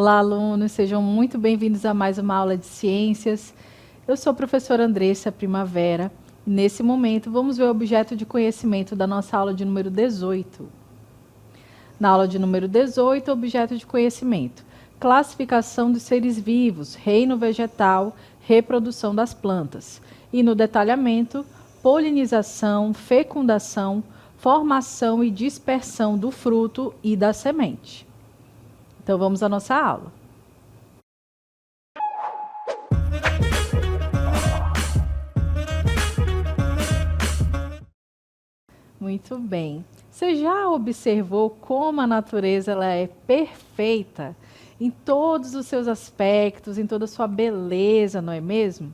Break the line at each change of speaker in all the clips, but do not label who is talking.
Olá, alunos, sejam muito bem-vindos a mais uma aula de ciências. Eu sou a professora Andressa Primavera e nesse momento vamos ver o objeto de conhecimento da nossa aula de número 18. Na aula de número 18, objeto de conhecimento: classificação dos seres vivos, reino vegetal, reprodução das plantas. E no detalhamento, polinização, fecundação, formação e dispersão do fruto e da semente. Então vamos à nossa aula. Muito bem. Você já observou como a natureza ela é perfeita em todos os seus aspectos, em toda a sua beleza, não é mesmo?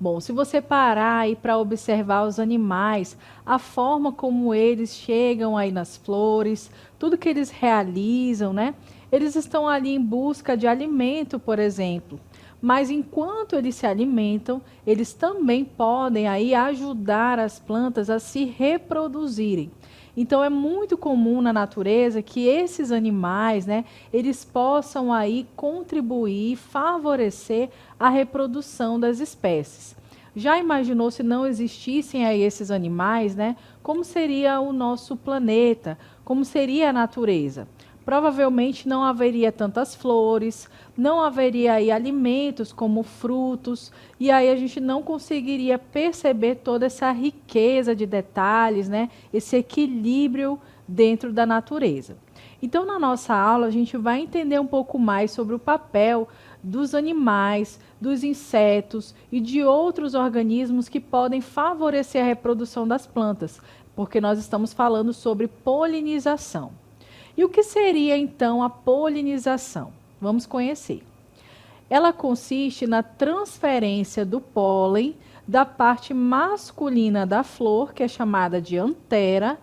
Bom, se você parar aí para observar os animais, a forma como eles chegam aí nas flores, tudo que eles realizam, né? Eles estão ali em busca de alimento, por exemplo. Mas enquanto eles se alimentam, eles também podem aí ajudar as plantas a se reproduzirem. Então é muito comum na natureza que esses animais, né, eles possam aí contribuir, favorecer a reprodução das espécies. Já imaginou se não existissem aí esses animais, né? Como seria o nosso planeta? Como seria a natureza? Provavelmente não haveria tantas flores, não haveria aí alimentos como frutos, e aí a gente não conseguiria perceber toda essa riqueza de detalhes, né? Esse equilíbrio dentro da natureza. Então, na nossa aula, a gente vai entender um pouco mais sobre o papel dos animais, dos insetos e de outros organismos que podem favorecer a reprodução das plantas, porque nós estamos falando sobre polinização. E o que seria então a polinização? Vamos conhecer. Ela consiste na transferência do pólen da parte masculina da flor, que é chamada de antera,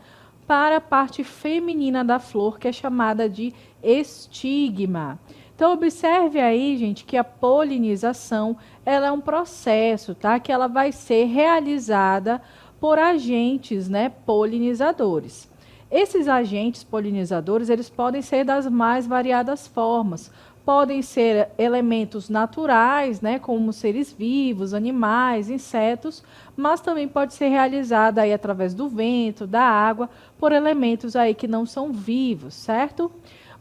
para a parte feminina da flor, que é chamada de estigma. Então, observe aí, gente, que a polinização ela é um processo, tá? Que ela vai ser realizada por agentes, né, polinizadores. Esses agentes polinizadores, eles podem ser das mais variadas formas. Podem ser elementos naturais, né, como seres vivos, animais, insetos, mas também pode ser realizada aí através do vento, da água, por elementos aí que não são vivos, certo?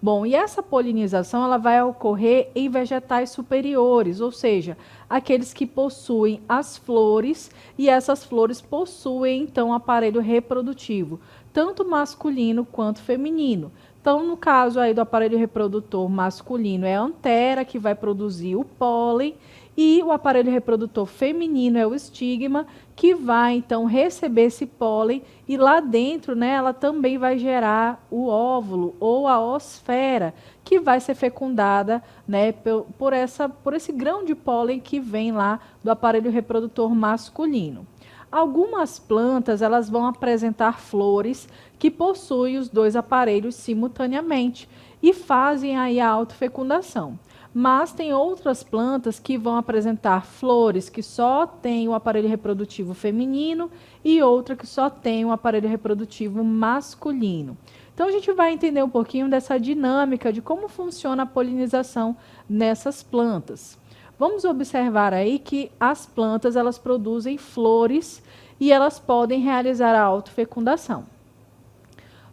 Bom, e essa polinização ela vai ocorrer em vegetais superiores, ou seja, aqueles que possuem as flores e essas flores possuem então aparelho reprodutivo, tanto masculino quanto feminino. Então, no caso aí do aparelho reprodutor masculino é a antera que vai produzir o pólen e o aparelho reprodutor feminino é o estigma que vai então receber esse pólen e lá dentro, né, ela também vai gerar o óvulo ou a osfera que vai ser fecundada, né, por esse grão de pólen que vem lá do aparelho reprodutor masculino. Algumas plantas elas vão apresentar flores que possuem os dois aparelhos simultaneamente e fazem aí a autofecundação. Mas tem outras plantas que vão apresentar flores que só têm o aparelho reprodutivo feminino e outra que só tem o aparelho reprodutivo masculino. Então a gente vai entender um pouquinho dessa dinâmica de como funciona a polinização nessas plantas. Vamos observar aí que as plantas elas produzem flores e elas podem realizar a autofecundação.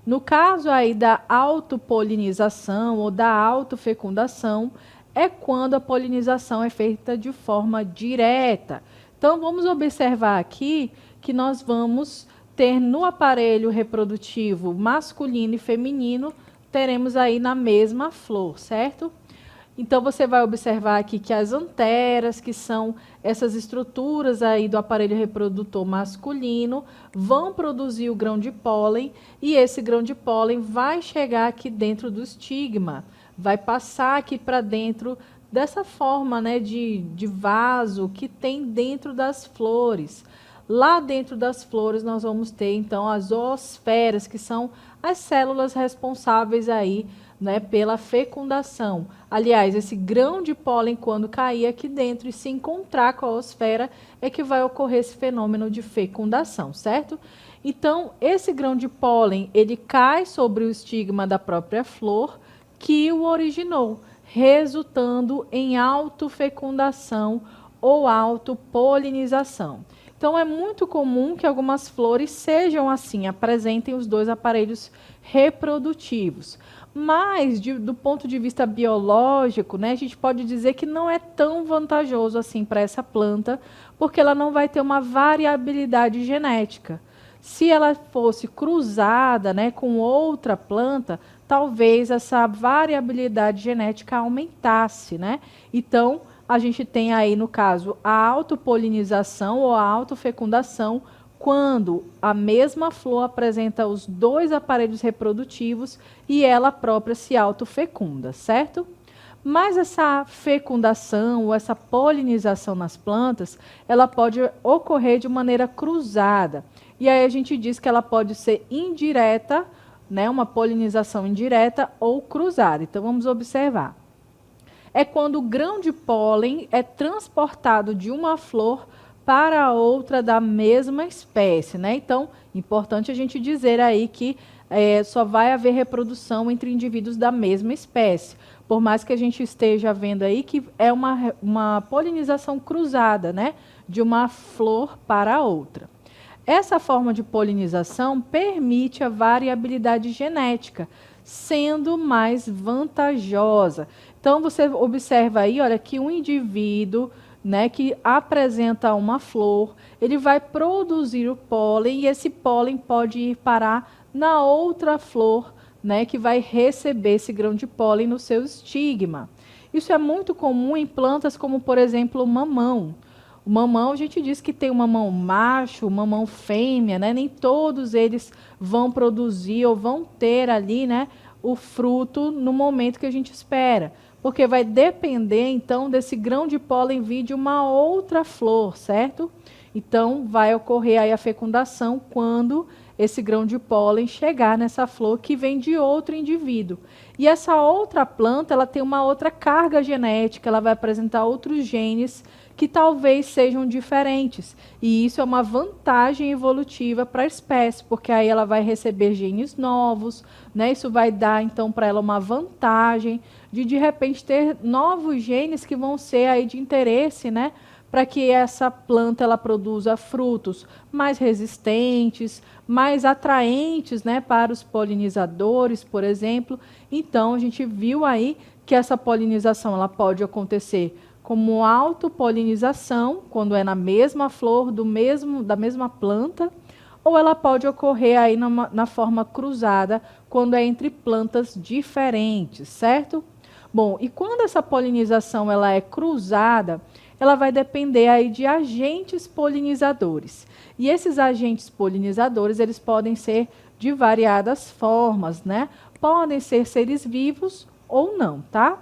No caso aí da autopolinização ou da autofecundação, é quando a polinização é feita de forma direta. Então, vamos observar aqui que nós vamos ter no aparelho reprodutivo masculino e feminino, teremos aí na mesma flor, certo? Então, você vai observar aqui que as anteras, que são essas estruturas aí do aparelho reprodutor masculino, vão produzir o grão de pólen e esse grão de pólen vai chegar aqui dentro do estigma, vai passar aqui para dentro dessa forma, né, de vaso que tem dentro das flores. Lá dentro das flores nós vamos ter, então, as zoosferas, que são as células responsáveis aí, né, pela fecundação. Aliás, esse grão de pólen, quando cair aqui dentro e se encontrar com a osfera, é que vai ocorrer esse fenômeno de fecundação, certo? Então, esse grão de pólen, ele cai sobre o estigma da própria flor que o originou. resultando em autofecundação ou autopolinização. Então, é muito comum que algumas flores sejam assim, apresentem os dois aparelhos reprodutivos. Mas, do ponto de vista biológico, né, a gente pode dizer que não é tão vantajoso assim para essa planta, porque ela não vai ter uma variabilidade genética. Se ela fosse cruzada, né, com outra planta, talvez essa variabilidade genética aumentasse, né? Então, a gente tem aí, no caso, a autopolinização ou a autofecundação, quando a mesma flor apresenta os dois aparelhos reprodutivos e ela própria se autofecunda, certo? Mas essa fecundação ou essa polinização nas plantas, ela pode ocorrer de maneira cruzada. E aí a gente diz que ela pode ser indireta, né, uma polinização indireta ou cruzada. Então vamos observar. É quando o grão de pólen é transportado de uma flor para outra da mesma espécie, né? Então, importante a gente dizer aí que só vai haver reprodução entre indivíduos da mesma espécie. Por mais que a gente esteja vendo aí que é uma polinização cruzada, né? De uma flor para outra. Essa forma de polinização permite a variabilidade genética, sendo mais vantajosa. Então, você observa aí, olha, que um indivíduo, né, que apresenta uma flor, ele vai produzir o pólen e esse pólen pode ir parar na outra flor, né, que vai receber esse grão de pólen no seu estigma. Isso é muito comum em plantas como, por exemplo, o mamão. O mamão, a gente diz que tem um mamão macho, um mamão fêmea, né? Nem todos eles vão produzir ou vão ter ali, né, o fruto no momento que a gente espera. Porque vai depender, então, desse grão de pólen vir de uma outra flor, certo? Então, vai ocorrer aí a fecundação quando esse grão de pólen chegar nessa flor que vem de outro indivíduo. E essa outra planta, ela tem uma outra carga genética, ela vai apresentar outros genes que talvez sejam diferentes. E isso é uma vantagem evolutiva para a espécie, porque aí ela vai receber genes novos, né? Isso vai dar, então, para ela uma vantagem de repente, ter novos genes que vão ser aí de interesse, né? Para que essa planta ela produza frutos mais resistentes, mais atraentes, né, para os polinizadores, por exemplo. Então, a gente viu aí que essa polinização ela pode acontecer como autopolinização, quando é na mesma flor da mesma planta, ou ela pode ocorrer aí na forma cruzada, quando é entre plantas diferentes, certo? Bom, e quando essa polinização ela é cruzada, ela vai depender aí de agentes polinizadores. E esses agentes polinizadores, eles podem ser de variadas formas, né? Podem ser seres vivos ou não, tá?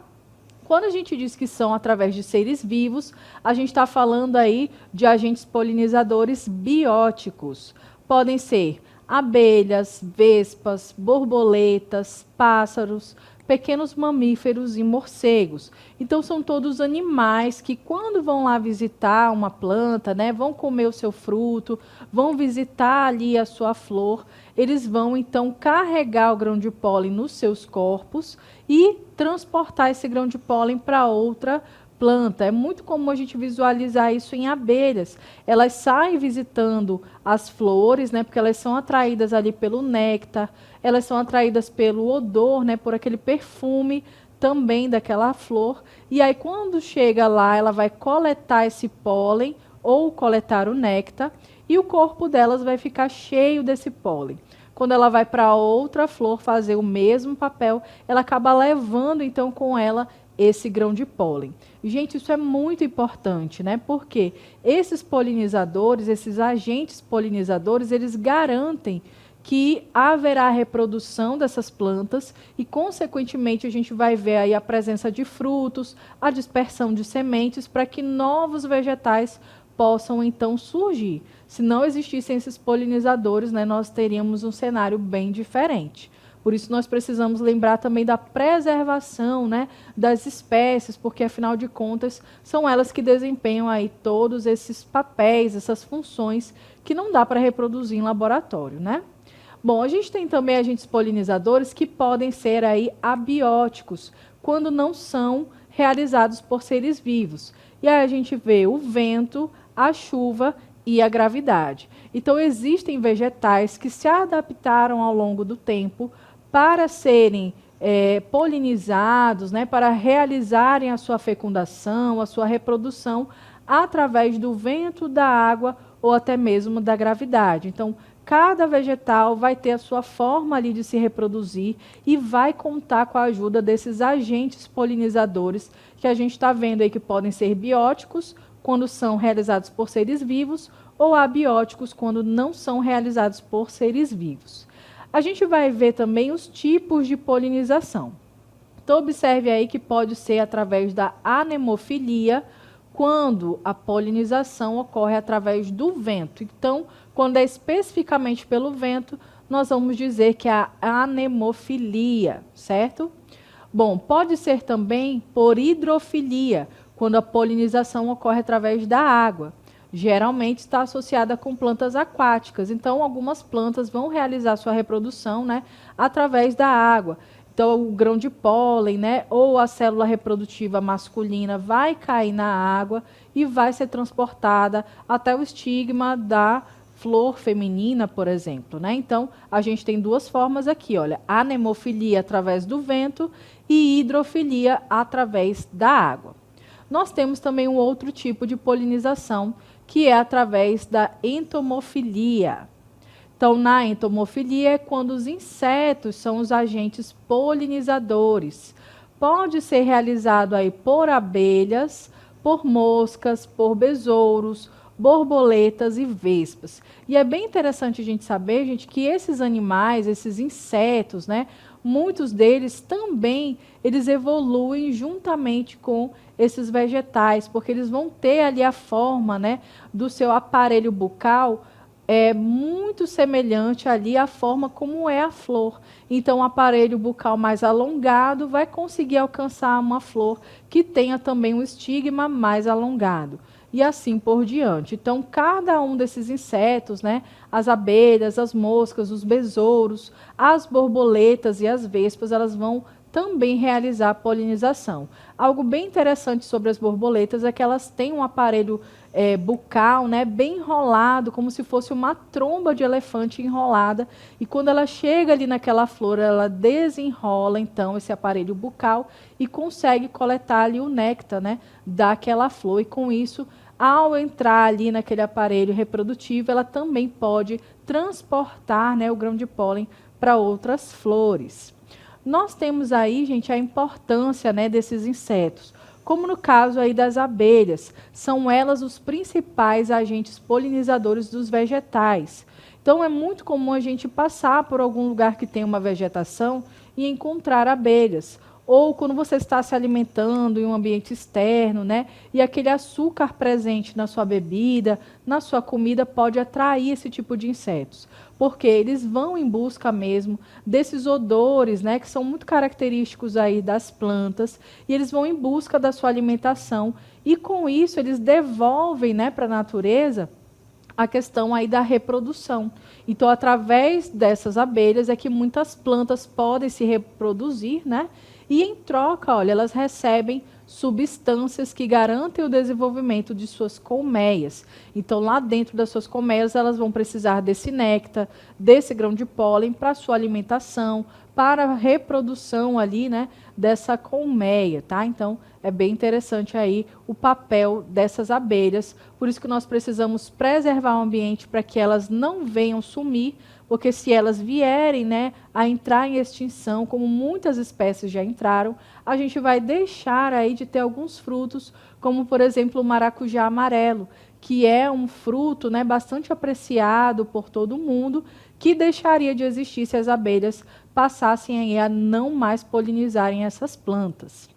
Quando a gente diz que são através de seres vivos, a gente está falando aí de agentes polinizadores bióticos. Podem ser abelhas, vespas, borboletas, pássaros, pequenos mamíferos e morcegos. Então, são todos animais que, quando vão lá visitar uma planta, né, vão comer o seu fruto, vão visitar ali a sua flor, eles vão, então, carregar o grão de pólen nos seus corpos e transportar esse grão de pólen para outra planta. É muito comum a gente visualizar isso em abelhas. Elas saem visitando as flores, né, porque elas são atraídas ali pelo néctar, elas são atraídas pelo odor, né, por aquele perfume também daquela flor. E aí, quando chega lá, ela vai coletar esse pólen ou coletar o néctar e o corpo delas vai ficar cheio desse pólen. Quando ela vai para outra flor fazer o mesmo papel, ela acaba levando então com ela esse grão de pólen. Gente, isso é muito importante, né? Porque esses polinizadores, esses agentes polinizadores, eles garantem que haverá reprodução dessas plantas e, consequentemente, a gente vai ver aí a presença de frutos, a dispersão de sementes para que novos vegetais possam, então, surgir. Se não existissem esses polinizadores, né, nós teríamos um cenário bem diferente. Por isso, nós precisamos lembrar também da preservação, né, das espécies, porque, afinal de contas, são elas que desempenham aí todos esses papéis, essas funções que não dá para reproduzir em laboratório, né? Bom, a gente tem também agentes polinizadores que podem ser aí abióticos, quando não são realizados por seres vivos. E aí a gente vê o vento, a chuva e a gravidade. Então, existem vegetais que se adaptaram ao longo do tempo para serem polinizados, né, para realizarem a sua fecundação, a sua reprodução, através do vento, da água ou até mesmo da gravidade. Então, cada vegetal vai ter a sua forma ali de se reproduzir e vai contar com a ajuda desses agentes polinizadores que a gente está vendo aí que podem ser bióticos, quando são realizados por seres vivos, ou abióticos, quando não são realizados por seres vivos. A gente vai ver também os tipos de polinização. Então, observe aí que pode ser através da anemofilia, quando a polinização ocorre através do vento. Então, quando é especificamente pelo vento, nós vamos dizer que é a anemofilia, certo? Bom, pode ser também por hidrofilia, quando a polinização ocorre através da água. Geralmente está associada com plantas aquáticas. Então, algumas plantas vão realizar sua reprodução, né, através da água. Então, o grão de pólen, né, ou a célula reprodutiva masculina vai cair na água e vai ser transportada até o estigma da flor feminina, por exemplo, né? Então, a gente tem duas formas aqui, olha, anemofilia através do vento e hidrofilia através da água. Nós temos também um outro tipo de polinização, que é através da entomofilia. Então, na entomofilia é quando os insetos são os agentes polinizadores. Pode ser realizado aí por abelhas, por moscas, por besouros, borboletas e vespas. E é bem interessante a gente saber, gente, que esses animais, esses insetos, né, muitos deles também, eles evoluem juntamente com esses vegetais, porque eles vão ter ali a forma, né, do seu aparelho bucal muito semelhante ali à forma como é a flor. Então, o aparelho bucal mais alongado vai conseguir alcançar uma flor que tenha também um estigma mais alongado. E assim por diante. Então, cada um desses insetos, né, as abelhas, as moscas, os besouros, as borboletas e as vespas, elas vão também realizar a polinização. Algo bem interessante sobre as borboletas é que elas têm um aparelho bucal, né, bem enrolado, como se fosse uma tromba de elefante enrolada, e quando ela chega ali naquela flor, ela desenrola então esse aparelho bucal e consegue coletar ali o néctar, né, daquela flor, e com isso, ao entrar ali naquele aparelho reprodutivo, ela também pode transportar, né, o grão de pólen para outras flores. Nós temos aí, gente, a importância, né, desses insetos, como no caso aí das abelhas, são elas os principais agentes polinizadores dos vegetais. Então, é muito comum a gente passar por algum lugar que tem uma vegetação e encontrar abelhas. Ou quando você está se alimentando em um ambiente externo, né, e aquele açúcar presente na sua bebida, na sua comida, pode atrair esse tipo de insetos. Porque eles vão em busca mesmo desses odores, né, que são muito característicos aí das plantas, e eles vão em busca da sua alimentação, e com isso eles devolvem, né, para a natureza a questão aí da reprodução. Então, através dessas abelhas é que muitas plantas podem se reproduzir, né? E em troca, olha, elas recebem substâncias que garantem o desenvolvimento de suas colmeias. Então, lá dentro das suas colmeias, elas vão precisar desse néctar, desse grão de pólen para a sua alimentação, para a reprodução ali, né, dessa colmeia, tá? Então, é bem interessante aí o papel dessas abelhas. Por isso que nós precisamos preservar o ambiente para que elas não venham sumir, porque se elas vierem, né, a entrar em extinção, como muitas espécies já entraram, a gente vai deixar aí de ter alguns frutos, como por exemplo o maracujá amarelo, que é um fruto, né, bastante apreciado por todo mundo, que deixaria de existir se as abelhas passassem aí a não mais polinizarem essas plantas.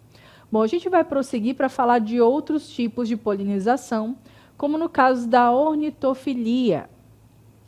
Bom, a gente vai prosseguir para falar de outros tipos de polinização, como no caso da ornitofilia.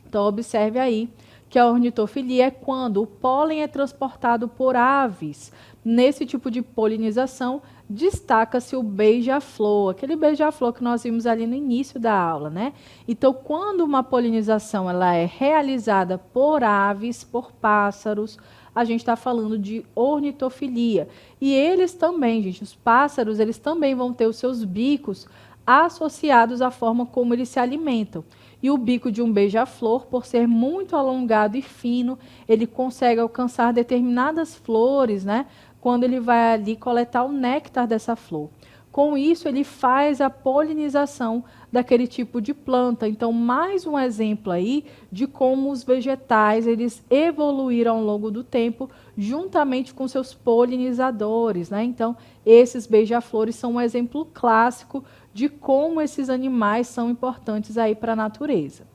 Então, observe aí que a ornitofilia é quando o pólen é transportado por aves. Nesse tipo de polinização, destaca-se o beija-flor, aquele beija-flor que nós vimos ali no início da aula, né? Então, quando uma polinização ela é realizada por aves, por pássaros, a gente está falando de ornitofilia. E eles também, gente, os pássaros, eles também vão ter os seus bicos associados à forma como eles se alimentam. E o bico de um beija-flor, por ser muito alongado e fino, ele consegue alcançar determinadas flores, né? Quando ele vai ali coletar o néctar dessa flor. Com isso, ele faz a polinização daquele tipo de planta. Então, mais um exemplo aí de como os vegetais eles evoluíram ao longo do tempo, juntamente com seus polinizadores, né? Então, esses beija-flores são um exemplo clássico de como esses animais são importantes aí para a natureza.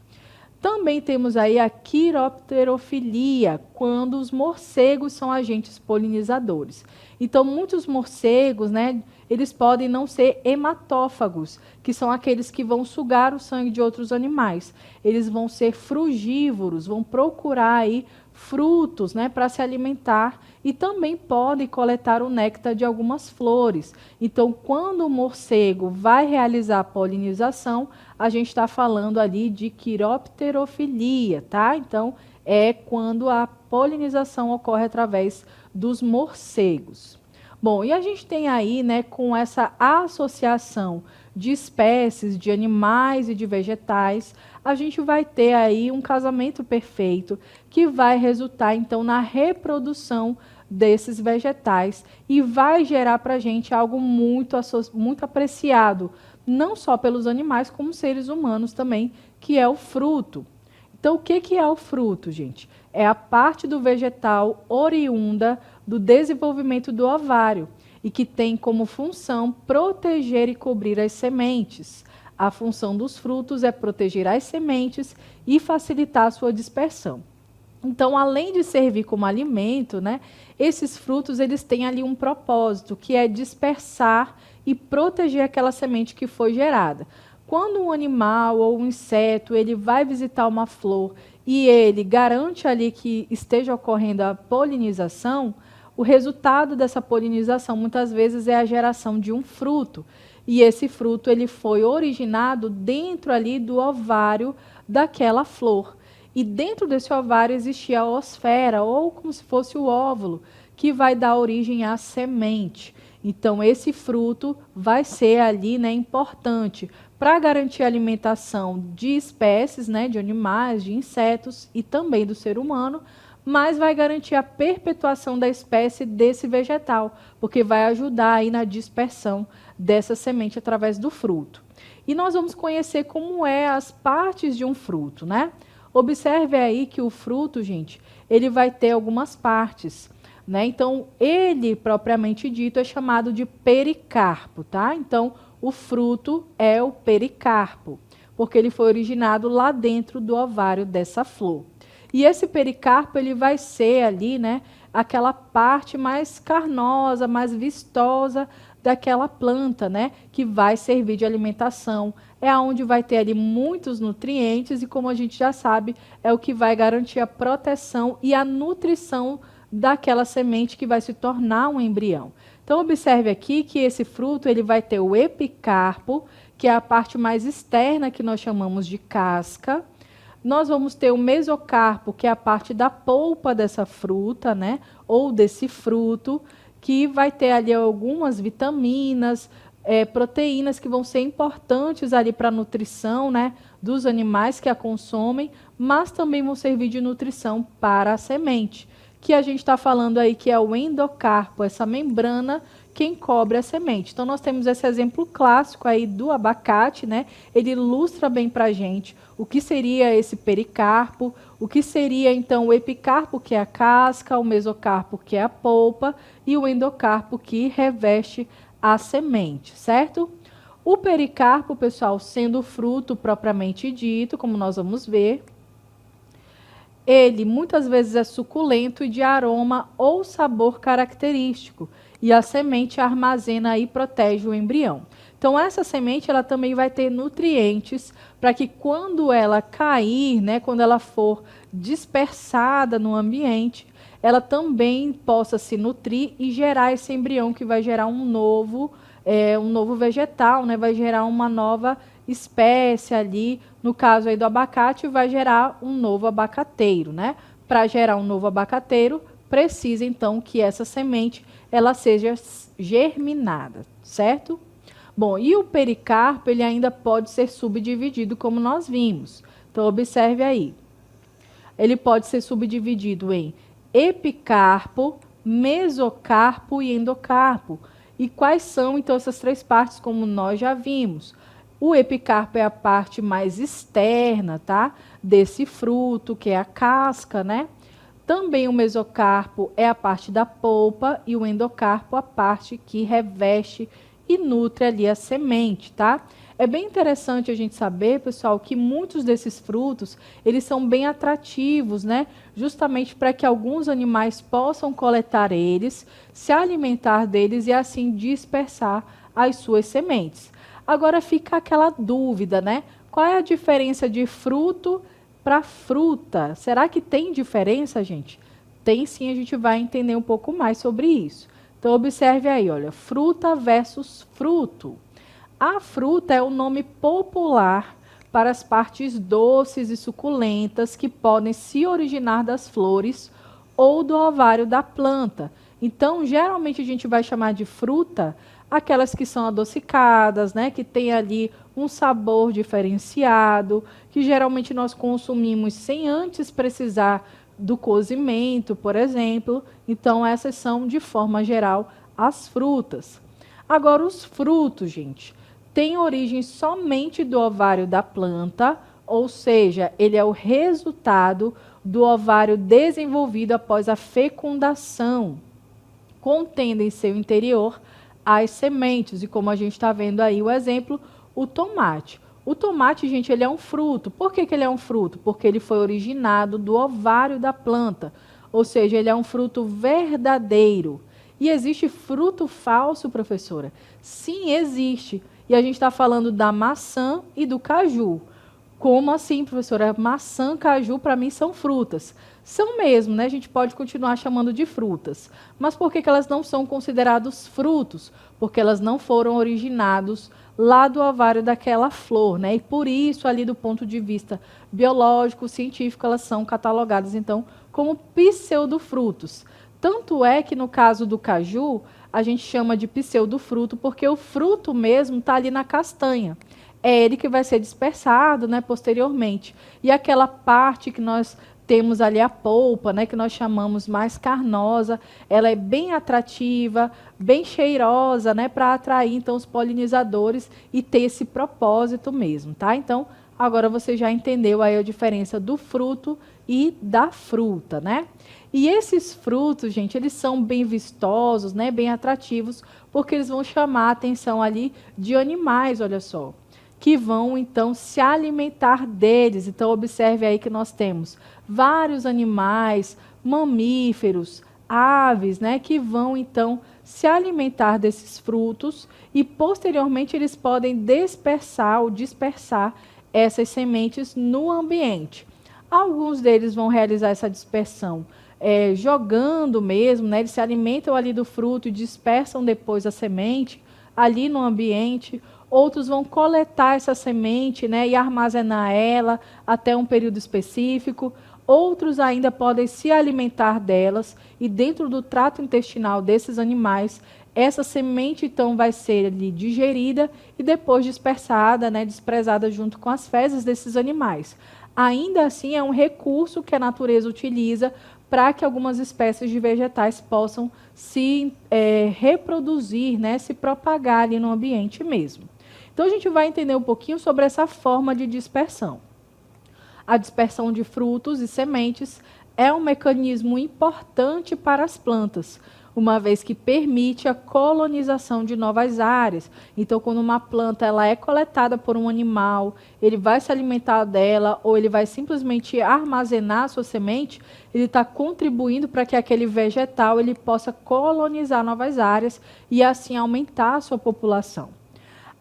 Também temos aí a quiropterofilia, quando os morcegos são agentes polinizadores. Então, muitos morcegos, né, eles podem não ser hematófagos, que são aqueles que vão sugar o sangue de outros animais. Eles vão ser frugívoros, vão procurar aí frutos, né, para se alimentar e também podem coletar o néctar de algumas flores. Então, quando o morcego vai realizar a polinização, a gente está falando ali de quiropterofilia, tá? Então, é quando a polinização ocorre através dos morcegos. Bom, e a gente tem aí, né, com essa associação de espécies, de animais e de vegetais, a gente vai ter aí um casamento perfeito que vai resultar, então, na reprodução desses vegetais e vai gerar para a gente algo muito apreciado, não só pelos animais, como seres humanos também, que é o fruto. Então, o que é o fruto, gente? É a parte do vegetal oriunda do desenvolvimento do ovário e que tem como função proteger e cobrir as sementes. A função dos frutos é proteger as sementes e facilitar a sua dispersão. Então, além de servir como alimento, né, esses frutos eles têm ali um propósito, que é dispersar e proteger aquela semente que foi gerada. Quando um animal ou um inseto ele vai visitar uma flor e ele garante ali que esteja ocorrendo a polinização, o resultado dessa polinização muitas vezes é a geração de um fruto. E esse fruto ele foi originado dentro ali do ovário daquela flor. E dentro desse ovário existia a osfera, ou como se fosse o óvulo, que vai dar origem à semente. Então, esse fruto vai ser ali, né, importante para garantir a alimentação de espécies, né, de animais, de insetos e também do ser humano, mas vai garantir a perpetuação da espécie desse vegetal, porque vai ajudar aí na dispersão dessa semente através do fruto. E nós vamos conhecer como é as partes de um fruto, né? Observe aí que o fruto, gente, ele vai ter algumas partes, né? Então, ele, propriamente dito, é chamado de pericarpo, tá? Então, o fruto é o pericarpo, porque ele foi originado lá dentro do ovário dessa flor. E esse pericarpo, ele vai ser ali, né, aquela parte mais carnosa, mais vistosa daquela planta, né, que vai servir de alimentação. É onde vai ter ali muitos nutrientes e, como a gente já sabe, é o que vai garantir a proteção e a nutrição daquela semente que vai se tornar um embrião. Então, observe aqui que esse fruto ele vai ter o epicarpo, que é a parte mais externa que nós chamamos de casca. Nós vamos ter o mesocarpo, que é a parte da polpa dessa fruta, né, ou desse fruto, que vai ter ali algumas vitaminas, proteínas que vão ser importantes ali para a nutrição, né, dos animais que a consomem, mas também vão servir de nutrição para a semente, que a gente está falando aí que é o endocarpo, essa membrana que encobre a semente. Então, nós temos esse exemplo clássico aí do abacate, né? Ele ilustra bem para a gente o que seria esse pericarpo, o que seria, então, o epicarpo, que é a casca, o mesocarpo, que é a polpa, e o endocarpo, que reveste a semente, certo? O pericarpo, pessoal, sendo o fruto propriamente dito, como nós vamos ver, ele muitas vezes é suculento e de aroma ou sabor característico, e a semente armazena e protege o embrião. Então, essa semente ela também vai ter nutrientes para que quando ela cair, né, quando ela for dispersada no ambiente, ela também possa se nutrir e gerar esse embrião que vai gerar um novo vegetal, né? Vai gerar uma nova espécie ali. No caso aí do abacate, vai gerar um novo abacateiro, né? Para gerar um novo abacateiro, precisa então que essa semente ela seja germinada, certo? Bom, e o pericarpo, ele ainda pode ser subdividido, como nós vimos. Então, observe aí. Ele pode ser subdividido em epicarpo, mesocarpo e endocarpo. E quais são, então, essas três partes, como nós já vimos? O epicarpo é a parte mais externa, tá? Desse fruto, que é a casca, né? Também o mesocarpo é a parte da polpa e o endocarpo a parte que reveste e nutre ali a semente, tá? É bem interessante a gente saber, pessoal, que muitos desses frutos, eles são bem atrativos, né? Justamente para que alguns animais possam coletar eles, se alimentar deles e assim dispersar as suas sementes. Agora fica aquela dúvida, né? Qual é a diferença de fruto para fruta? Será que tem diferença, gente? Tem sim, a gente vai entender um pouco mais sobre isso. Então, observe aí, olha, fruta versus fruto. A fruta é o nome popular para as partes doces e suculentas que podem se originar das flores ou do ovário da planta. Então, geralmente a gente vai chamar de fruta aquelas que são adocicadas, né, que tem ali um sabor diferenciado, que geralmente nós consumimos sem antes precisar do cozimento, por exemplo. Então, essas são, de forma geral, as frutas. Agora, os frutos, gente, têm origem somente do ovário da planta, ou seja, ele é o resultado do ovário desenvolvido após a fecundação, contendo em seu interior as sementes. E como a gente está vendo aí o exemplo, o tomate. O tomate, gente, ele é um fruto. Por que ele é um fruto? Porque ele foi originado do ovário da planta. Ou seja, ele é um fruto verdadeiro. E existe fruto falso, professora? Sim, existe. E a gente está falando da maçã e do caju. Como assim, professora? Maçã, caju, para mim, são frutas. São mesmo, né? A gente pode continuar chamando de frutas. Mas por que elas não são consideradas frutos? Porque elas não foram originados lá do ovário daquela flor, né? E por isso, ali do ponto de vista biológico, científico, elas são catalogadas, então, como pseudofrutos. Tanto é que, no caso do caju, a gente chama de pseudofruto, porque o fruto mesmo está ali na castanha. É ele que vai ser dispersado, né, posteriormente. E aquela parte que nós temos ali a polpa, né, que nós chamamos mais carnosa, ela é bem atrativa, bem cheirosa, né, para atrair então os polinizadores e ter esse propósito mesmo, tá? Então, agora você já entendeu aí a diferença do fruto e da fruta, né? E esses frutos, gente, eles são bem vistosos, né, bem atrativos, porque eles vão chamar a atenção ali de animais, olha só, que vão então se alimentar deles. Então, observe aí que nós temos vários animais, mamíferos, aves, né, que vão então se alimentar desses frutos e posteriormente eles podem dispersar ou dispersar essas sementes no ambiente. Alguns deles vão realizar essa dispersão jogando mesmo, né, eles se alimentam ali do fruto e dispersam depois a semente ali no ambiente. Outros vão coletar essa semente, né, e armazenar ela até um período específico. Outros ainda podem se alimentar delas e dentro do trato intestinal desses animais, essa semente então vai ser ali digerida e depois dispersada, né, desprezada junto com as fezes desses animais. Ainda assim, é um recurso que a natureza utiliza para que algumas espécies de vegetais possam se reproduzir, né, se propagar ali no ambiente mesmo. Então, a gente vai entender um pouquinho sobre essa forma de dispersão. A dispersão de frutos e sementes é um mecanismo importante para as plantas, uma vez que permite a colonização de novas áreas. Então, quando uma planta ela é coletada por um animal, ele vai se alimentar dela ou ele vai simplesmente armazenar a sua semente, ele está contribuindo para que aquele vegetal ele possa colonizar novas áreas e assim aumentar a sua população.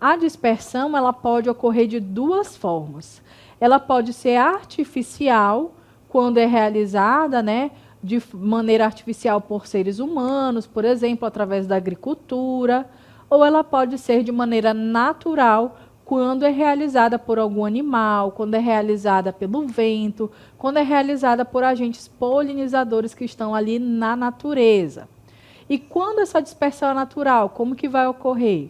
A dispersão ela pode ocorrer de duas formas. Ela pode ser artificial, quando é realizada, né, de maneira artificial por seres humanos, por exemplo, através da agricultura, ou ela pode ser de maneira natural, quando é realizada por algum animal, quando é realizada pelo vento, quando é realizada por agentes polinizadores que estão ali na natureza. E quando essa dispersão é natural, como que vai ocorrer?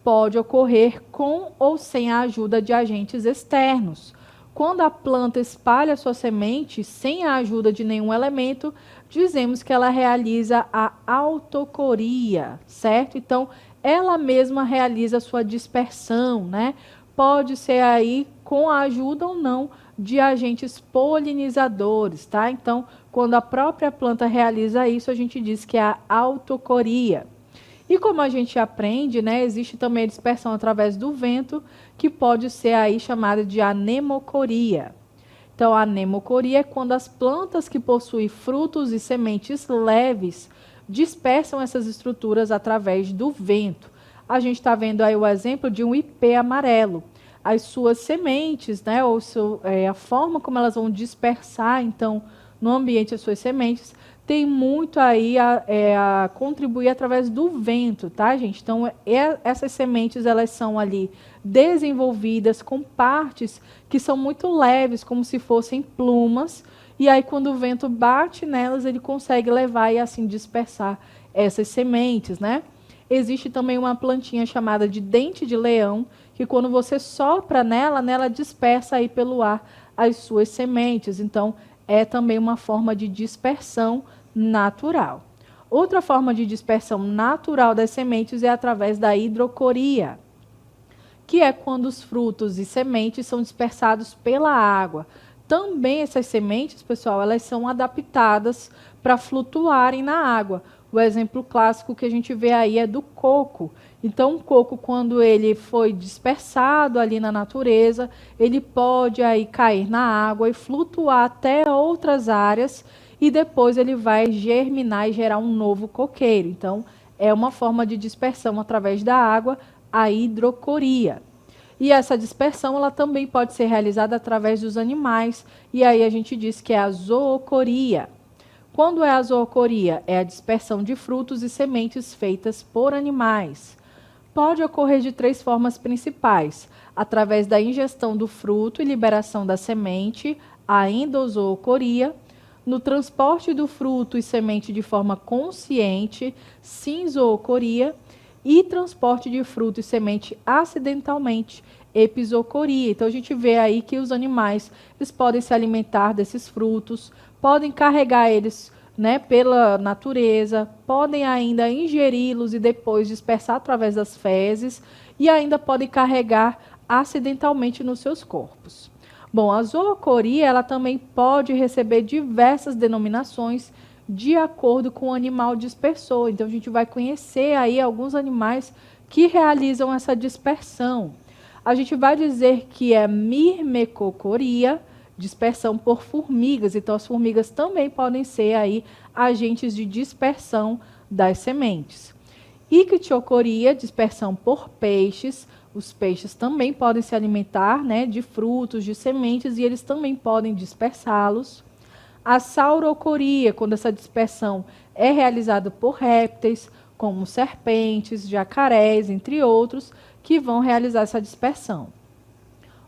Pode ocorrer com ou sem a ajuda de agentes externos. Quando a planta espalha sua semente sem a ajuda de nenhum elemento, dizemos que ela realiza a autocoria, certo? Então, ela mesma realiza a sua dispersão, né? Pode ser aí com a ajuda ou não de agentes polinizadores, tá? Então, quando a própria planta realiza isso, a gente diz que é a autocoria. E como a gente aprende, né, existe também a dispersão através do vento, que pode ser aí chamada de anemocoria. Então, a anemocoria é quando as plantas que possuem frutos e sementes leves dispersam essas estruturas através do vento. A gente está vendo aí o exemplo de um ipê amarelo. As suas sementes, né, ou a forma como elas vão dispersar, então, no ambiente as suas sementes, tem muito aí a contribuir através do vento, tá, gente? Então, essas sementes, elas são ali desenvolvidas com partes que são muito leves, como se fossem plumas, e aí quando o vento bate nelas, ele consegue levar e assim dispersar essas sementes, né? Existe também uma plantinha chamada de dente de leão, que quando você sopra nela dispersa aí pelo ar as suas sementes. Então, é também uma forma de dispersão natural. Outra forma de dispersão natural das sementes é através da hidrocoria, que é quando os frutos e sementes são dispersados pela água. Também essas sementes, pessoal, elas são adaptadas para flutuarem na água. O exemplo clássico que a gente vê aí é do coco. Então, o coco, quando ele foi dispersado ali na natureza, ele pode aí cair na água e flutuar até outras áreas, e depois ele vai germinar e gerar um novo coqueiro. Então, é uma forma de dispersão através da água, a hidrocoria. E essa dispersão, ela também pode ser realizada através dos animais, e aí a gente diz que é a zoocoria. Quando é a zoocoria? É a dispersão de frutos e sementes feitas por animais. Pode ocorrer de 3 formas principais: através da ingestão do fruto e liberação da semente, a endozoocoria; no transporte do fruto e semente de forma consciente, sinzoocoria; e transporte de fruto e semente acidentalmente, epizoocoria. Então, a gente vê aí que os animais, eles podem se alimentar desses frutos, podem carregar eles, né, pela natureza, podem ainda ingeri-los e depois dispersar através das fezes, e ainda podem carregar acidentalmente nos seus corpos. Bom, a zoocoria, ela também pode receber diversas denominações de acordo com o animal dispersor. Então, a gente vai conhecer aí alguns animais que realizam essa dispersão. A gente vai dizer que é mirmecocoria, dispersão por formigas. Então, as formigas também podem ser aí agentes de dispersão das sementes. Ictiocoria, dispersão por peixes. Os peixes também podem se alimentar, né, de frutos, de sementes, e eles também podem dispersá-los. A saurocoria, quando essa dispersão é realizada por répteis, como serpentes, jacarés, entre outros, que vão realizar essa dispersão.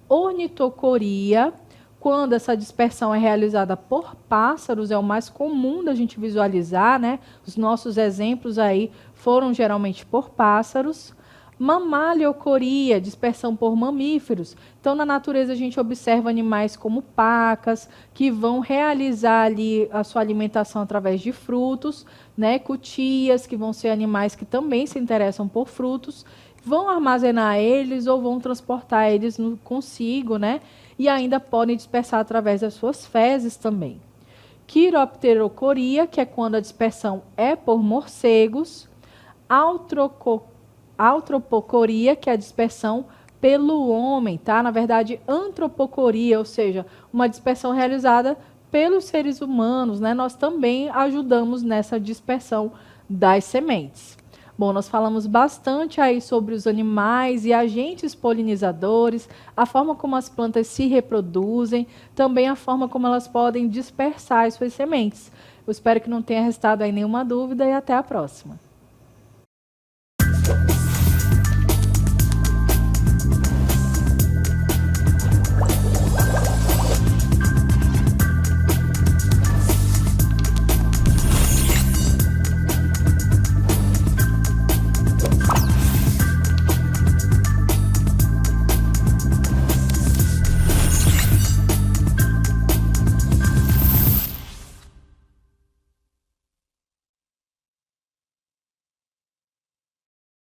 Ornitocoria, quando essa dispersão é realizada por pássaros, é o mais comum da gente visualizar, né? Os nossos exemplos aí foram geralmente por pássaros. Mamaliocoria, dispersão por mamíferos. Então, na natureza, a gente observa animais como pacas, que vão realizar ali a sua alimentação através de frutos, né? Cutias, que vão ser animais que também se interessam por frutos, vão armazenar eles ou vão transportar eles consigo, né? E ainda podem dispersar através das suas fezes também. Quiropterocoria, que é quando a dispersão é por morcegos. Antropocoria, que é a dispersão pelo homem, tá? Na verdade, antropocoria, ou seja, uma dispersão realizada pelos seres humanos, né? Nós também ajudamos nessa dispersão das sementes. Bom, nós falamos bastante aí sobre os animais e agentes polinizadores, a forma como as plantas se reproduzem, também a forma como elas podem dispersar as suas sementes. Eu espero que não tenha restado aí nenhuma dúvida e até a próxima.